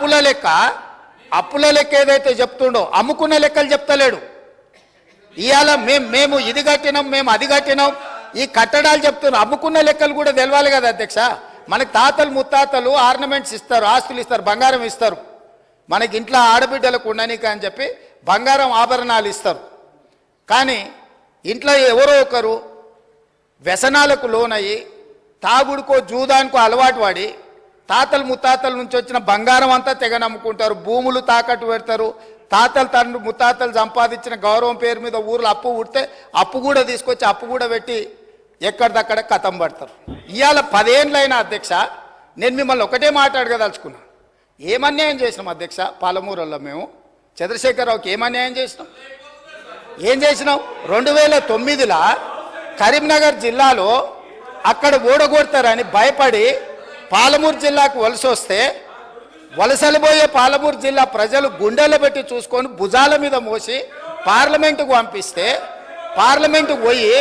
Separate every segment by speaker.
Speaker 1: అప్పుల లెక్క ఏదైతే చెప్తుండో అమ్ముకున్న లెక్కలు చెప్తలేడు. ఇవాళ మేము ఇది కట్టినాం, మేము అది కట్టినాం, ఈ కట్టడాలు చెప్తున్నాం. అమ్ముకున్న లెక్కలు కూడా తెలవాలి కదా అధ్యక్ష. మనకి తాతలు ముత్తాతలు ఆర్నమెంట్స్ ఇస్తారు, ఆస్తులు ఇస్తారు, బంగారం ఇస్తారు. మనకి ఇంట్లో ఆడబిడ్డలకు ఉండనీక అని చెప్పి బంగారం ఆభరణాలు ఇస్తారు. కానీ ఇంట్లో ఎవరో ఒకరు వ్యసనాలకు లోనయ్యి తాగుడుకో జూదానికో అలవాటు పడి తాతలు ముత్తాతల నుంచి వచ్చిన బంగారం అంతా తెగ నమ్ముకుంటారు, భూములు తాకట్టు పెడతారు. తాతలు తండ్రి ముత్తాతలు సంపాదించిన గౌరవం పేరు మీద ఊర్లో అప్పు పుడితే అప్పు కూడా తీసుకొచ్చి అప్పు కూడా పెట్టి ఎక్కడిదక్కడ కథం పడతారు. ఇవాళ 10 ఏళ్ళైనా అధ్యక్ష, నేను మిమ్మల్ని ఒకటే మాట్లాడగదలుచుకున్నా. ఏమన్యాయం చేసినాం అధ్యక్ష? పాలమూరులో మేము చంద్రశేఖరరావుకి ఏమన్యాయం చేసినాం? ఏం చేసినాం? 2009లో కరీంనగర్ జిల్లాలో అక్కడ ఓడగొడతారని భయపడి పాలమూరు జిల్లాకు వలస వస్తే వలసలు పోయే పాలమూరు జిల్లా ప్రజలు గుండెలు పెట్టి చూసుకొని భుజాల మీద మోసి పార్లమెంటుకు పంపిస్తే పార్లమెంటుకు పోయి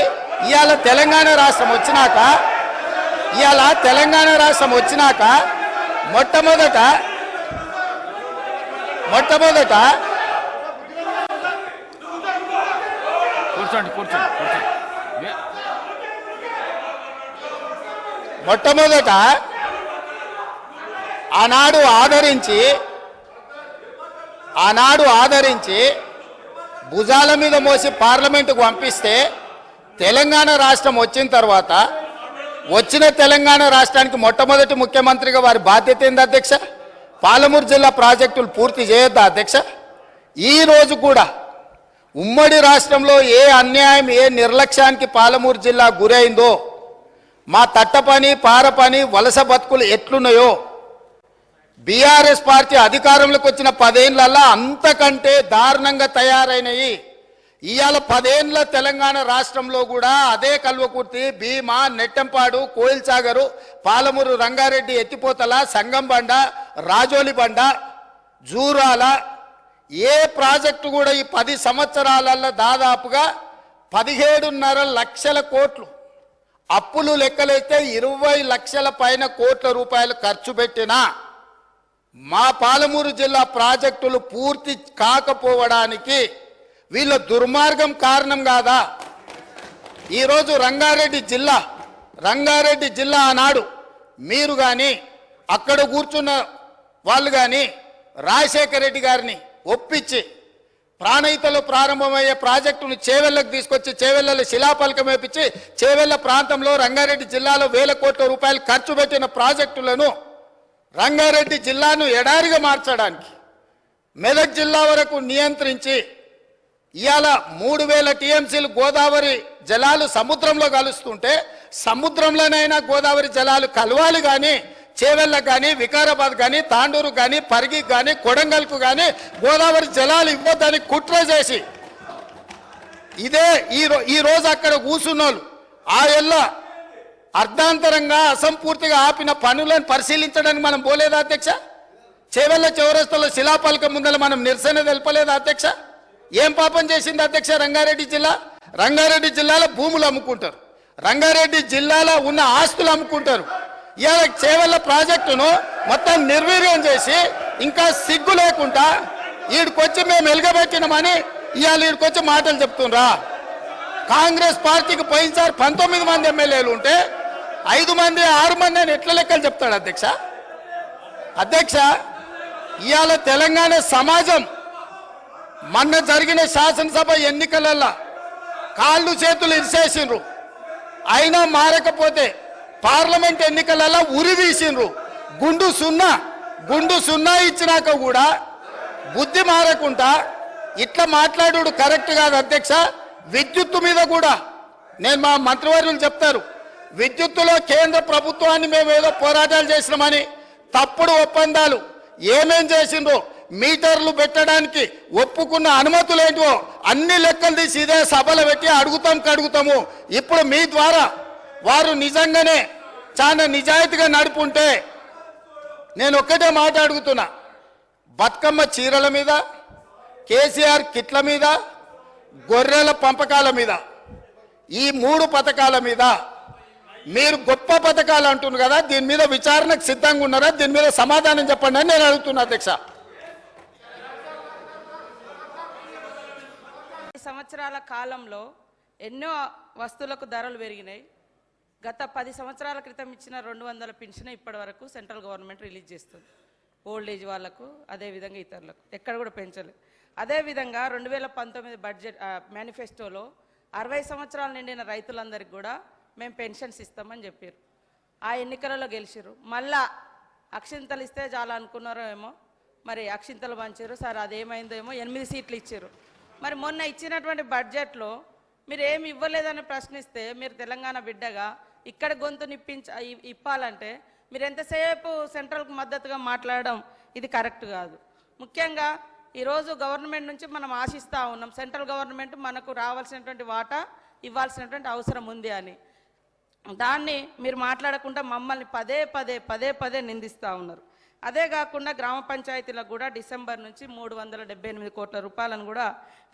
Speaker 1: ఇవాళ తెలంగాణ రాష్ట్రం వచ్చినాక మొట్టమొదట ఆనాడు ఆదరించి భుజాల మీద మోసి పార్లమెంటుకు పంపిస్తే తెలంగాణ రాష్ట్రం వచ్చిన తర్వాత వచ్చిన తెలంగాణ రాష్ట్రానికి మొట్టమొదటి ముఖ్యమంత్రిగా వారి బాధ్యత ఏంది అధ్యక్ష? పాలమూరు జిల్లా ప్రాజెక్టులు పూర్తి చేయొద్దా అధ్యక్ష? ఈ రోజు కూడా ఉమ్మడి రాష్ట్రంలో ఏ అన్యాయం ఏ నిర్లక్ష్యానికి పాలమూరు జిల్లా గురైందో, మా తట్ట పని పార పని వలస బతుకులు ఎట్లున్నాయో బీఆర్ఎస్ పార్టీ అధికారంలోకి వచ్చిన 10 ఏళ్లలో అంతకంటే దారుణంగా తయారైనవి. ఇవాళ 10 ఏళ్ల తెలంగాణ రాష్ట్రంలో కూడా అదే కల్వకుర్తి, భీమా, నెట్టంపాడు, కోయిల్ సాగరు, పాలమూరు, రంగారెడ్డి, ఎత్తిపోతల, సంగంబండ, రాజోలి బండ, జూరాల ఏ ప్రాజెక్టు కూడా ఈ 10 సంవత్సరాలలో దాదాపుగా 17.5 లక్షల కోట్లు అప్పులు లెక్కలైతే 20 లక్షల పైన కోట్ల రూపాయలు ఖర్చు పెట్టినా మా పాలమూరు జిల్లా ప్రాజెక్టులు పూర్తి కాకపోవడానికి వీళ్ళ దుర్మార్గం కారణం కాదా? ఈరోజు రంగారెడ్డి జిల్లా ఆనాడు మీరు కానీ అక్కడ కూర్చున్న వాళ్ళు కానీ రాజశేఖర రెడ్డి గారిని ఒప్పించి ప్రాణహితలో ప్రారంభమయ్యే ప్రాజెక్టును చేవెళ్లకు తీసుకొచ్చి చేవెళ్లలో శిలాఫలకం వేపించి చేవెళ్ల ప్రాంతంలో రంగారెడ్డి జిల్లాలో 1000 కోట్ల రూపాయలు ఖర్చు పెట్టిన ప్రాజెక్టులను రంగారెడ్డి జిల్లాను ఎడారిగా మార్చడానికి మెదక్ జిల్లా వరకు నియంత్రించి ఇవాళ 3000 టీఎంసీలు గోదావరి జలాలు సముద్రంలో కలుస్తుంటే సముద్రంలోనైనా గోదావరి జలాలు కలవాలి కానీ చేవెళ్ళకు కానీ వికారాబాద్ కానీ తాండూరు కానీ పరిగికి కానీ కొడంగల్కు కానీ గోదావరి జలాలు ఇవ్వద్దని కుట్ర చేసి ఈ రోజు అక్కడ కూర్చున్నోళ్ళు ఆ ఎల్ల అర్ధాంతరంగా అసంపూర్తిగా ఆపిన పనులను పరిశీలించడానికి మనం పోలేదా అధ్యక్ష? చేవెళ్ళ చౌరస్తాలో శిలాఫలకం ముందర మనం నిరసన తెలపలేదా అధ్యక్ష? ఏం పాపం చేసింది అధ్యక్ష రంగారెడ్డి జిల్లా? రంగారెడ్డి జిల్లాలో భూములు అమ్ముకుంటారు, రంగారెడ్డి జిల్లాలో ఉన్న ఆస్తులు అమ్ముకుంటారు. ఇవాళ చేవెళ్ళ ప్రాజెక్టును మొత్తం నిర్వీర్యం చేసి ఇంకా సిగ్గు లేకుండా ఈడికొచ్చి మేము ఎలుగబెట్టినామని ఇవాళ ఈడికొచ్చి మాటలు చెప్తుండ్రా? కాంగ్రెస్ పార్టీకి పోయినసారి 19 మంది ఎమ్మెల్యేలు ఉంటే 5 మంది 6 మంది అని ఎట్లా లెక్కలు చెప్తాడు అధ్యక్ష? ఇవాళ తెలంగాణ సమాజం మొన్న జరిగిన శాసనసభ ఎన్నికలలో కాళ్ళు చేతులు ఇరిసేసిండ్రు, అయినా మారకపోతే పార్లమెంట్ ఎన్నికలలో ఉరి తీసిండ్రు. గుండు సున్నా ఇచ్చినాక కూడా బుద్ధి మారకుండా ఇట్లా మాట్లాడు కరెక్ట్ కాదు అధ్యక్ష. విద్యుత్తు మీద కూడా నేను మా మంత్రివర్యులు చెప్తారు, విద్యుత్తులో కేంద్ర ప్రభుత్వాన్ని మేము ఏదో పోరాటాలు చేసినామని తప్పుడు ఒప్పందాలు ఏమేం చేసిండ్రో మీటర్లు పెట్టడానికి ఒప్పుకున్న అనుమతులు ఏంటో అన్ని లెక్కలు తీసి ఇదే సభలో పెట్టి అడుగుతాము. ఇప్పుడు మీ ద్వారా వారు నిజంగానే చాలా నిజాయితీగా నడుపుంటే నేను ఒక్కటే మాట అడుగుతున్నా, బతుకమ్మ చీరల మీద, కేసీఆర్ కిట్ల మీద, గొర్రెల పంపకాల మీద, ఈ 3 పథకాల మీద మీరు గొప్ప పథకాలు అంటున్నారు కదా, దీని మీద విచారణకు సిద్ధంగా ఉన్నారా? దీని మీద సమాధానం చెప్పండి అని నేను అడుగుతున్నా అధ్యక్ష.
Speaker 2: సంవత్సరాల కాలంలో ఎన్నో వస్తువులకు ధరలు పెరిగినాయి. గత 10 సంవత్సరాల క్రితం ఇచ్చిన 200 పెన్షన్ ఇప్పటి వరకు సెంట్రల్ గవర్నమెంట్ రిలీజ్ చేస్తుంది. ఓల్డ్ ఏజ్ వాళ్ళకు, అదేవిధంగా ఇతరులకు ఎక్కడ కూడా పెంచలేదు. అదేవిధంగా 2019 బడ్జెట్ మేనిఫెస్టోలో 60 సంవత్సరాలు నిండిన రైతులందరికీ కూడా మేము పెన్షన్స్ ఇస్తామని చెప్పారు. ఆ ఎన్నికలలో గెలిచారు. మళ్ళా అక్షింతలు ఇస్తే చాలా అనుకున్నారో ఏమో, మరి అక్షింతలు పంచారు సార్, అదేమైందో ఏమో, 8 సీట్లు ఇచ్చారు. మరి మొన్న ఇచ్చినటువంటి బడ్జెట్లో మీరు ఏమి ఇవ్వలేదని ప్రశ్నిస్తే, మీరు తెలంగాణ బిడ్డగా ఇక్కడ గొంతు ఇప్పాలంటే మీరు ఎంతసేపు సెంట్రల్కు మద్దతుగా మాట్లాడడం ఇది కరెక్ట్ కాదు. ముఖ్యంగా ఈరోజు గవర్నమెంట్ నుంచి మనం ఆశిస్తూ ఉన్నాం, సెంట్రల్ గవర్నమెంట్ మనకు రావాల్సినటువంటి వాటా ఇవ్వాల్సినటువంటి అవసరం ఉంది అని. దాన్ని మీరు మాట్లాడకుండా మమ్మల్ని పదే పదే నిందిస్తూ ఉన్నారు. అదే కాకుండా గ్రామ పంచాయతీలకు కూడా డిసెంబర్ నుంచి 378 కోట్ల రూపాయలను కూడా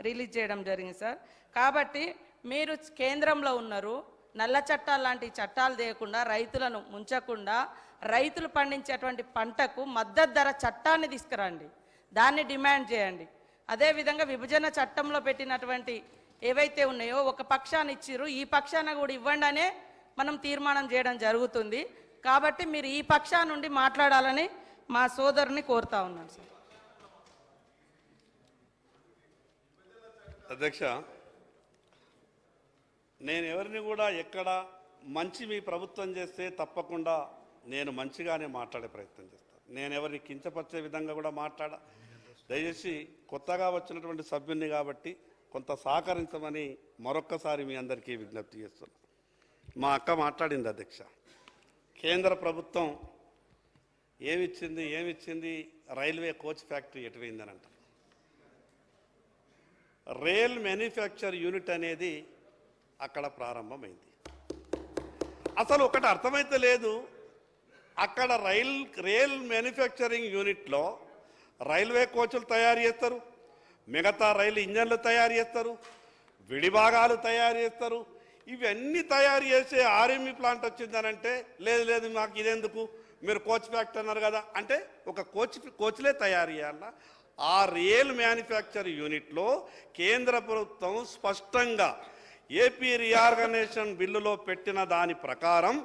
Speaker 2: రిలీజ్ చేయడం జరిగింది సార్. కాబట్టి మీరు కేంద్రంలో ఉన్నారు, నల్ల చట్టాలు లాంటి చట్టాలు చేయకుండా, రైతులను ముంచకుండా, రైతులు పండించేటువంటి పంటకు మద్దతు ధర చట్టాన్ని తీసుకురండి, దాన్ని డిమాండ్ చేయండి. అదేవిధంగా విభజన చట్టంలో పెట్టినటువంటి ఏవైతే ఉన్నాయో ఒక పక్షాన్ని ఇచ్చిర్రు, ఈ పక్షాన కూడా ఇవ్వండి అనే మనం తీర్మానం చేయడం జరుగుతుంది. కాబట్టి మీరు ఈ పక్షా నుండి మాట్లాడాలని మా సోదరుని కోరుతా ఉన్నాను సార్.
Speaker 3: అధ్యక్ష, నేను ఎవరిని కూడా ఎక్కడ మంచి మీ ప్రభుత్వం చేస్తే తప్పకుండా నేను మంచిగానే మాట్లాడే ప్రయత్నం చేస్తాను. నేను ఎవరిని కించపరిచే విధంగా కూడా దయచేసి కొత్తగా వచ్చినటువంటి సభ్యుని కాబట్టి కొంత సహకరించమని మరొక్కసారి మీ అందరికీ విజ్ఞప్తి చేస్తున్నాను. మా అక్క మాట్లాడింది అధ్యక్ష, కేంద్ర ప్రభుత్వం ఏమిచ్చింది రైల్వే కోచ్ ఫ్యాక్టరీ ఎటువైందని అంటారు. రైల్ మ్యానుఫ్యాక్చర్ యూనిట్ అనేది అక్కడ ప్రారంభమైంది. అసలు ఒకటి అర్థమైతే లేదు, అక్కడ రైల్ మ్యానుఫ్యాక్చరింగ్ యూనిట్లో రైల్వే కోచ్లు తయారు చేస్తారు, మిగతా రైలు ఇంజన్లు తయారు చేస్తారు, విడిభాగాలు తయారు చేస్తారు. ఇవన్నీ తయారు చేసే ఆర్ఎంఈ ప్లాంట్ వచ్చిందనంటే లేదు మాకు ఇదెందుకు, మీరు కోచ్ ఫ్యాక్టరీ అన్నారు కదా అంటే ఒక కోచ్లే తయారు చేయాలన్నా. ఆ రైల్ మ్యానుఫ్యాక్చర్ యూనిట్లో కేంద్ర ప్రభుత్వం స్పష్టంగా ఏపీ రీఆర్గనైజేషన్ బిల్లులో పెట్టిన దాని ప్రకారం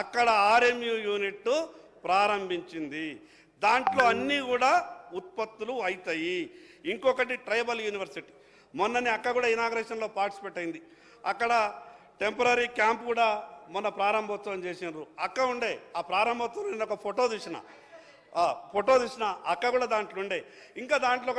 Speaker 3: అక్కడ ఆర్ఎంయు యూనిట్ ప్రారంభించింది. దాంట్లో అన్నీ కూడా ఉత్పత్తులు అవుతాయి. ఇంకొకటి ట్రైబల్ యూనివర్సిటీ, మొన్ననే అక్క కూడా ఇనాగ్రేషన్లో పార్టిసిపేట్ అయింది. అక్కడ టెంపరీ క్యాంప్ కూడా మొన్న ప్రారంభోత్సవం చేసినారు. అక్క ఉండే ఆ ప్రారంభోత్సవం నేను ఒక ఫోటో తీసిన అక్క కూడా దాంట్లో ఉండే. ఇంకా దాంట్లో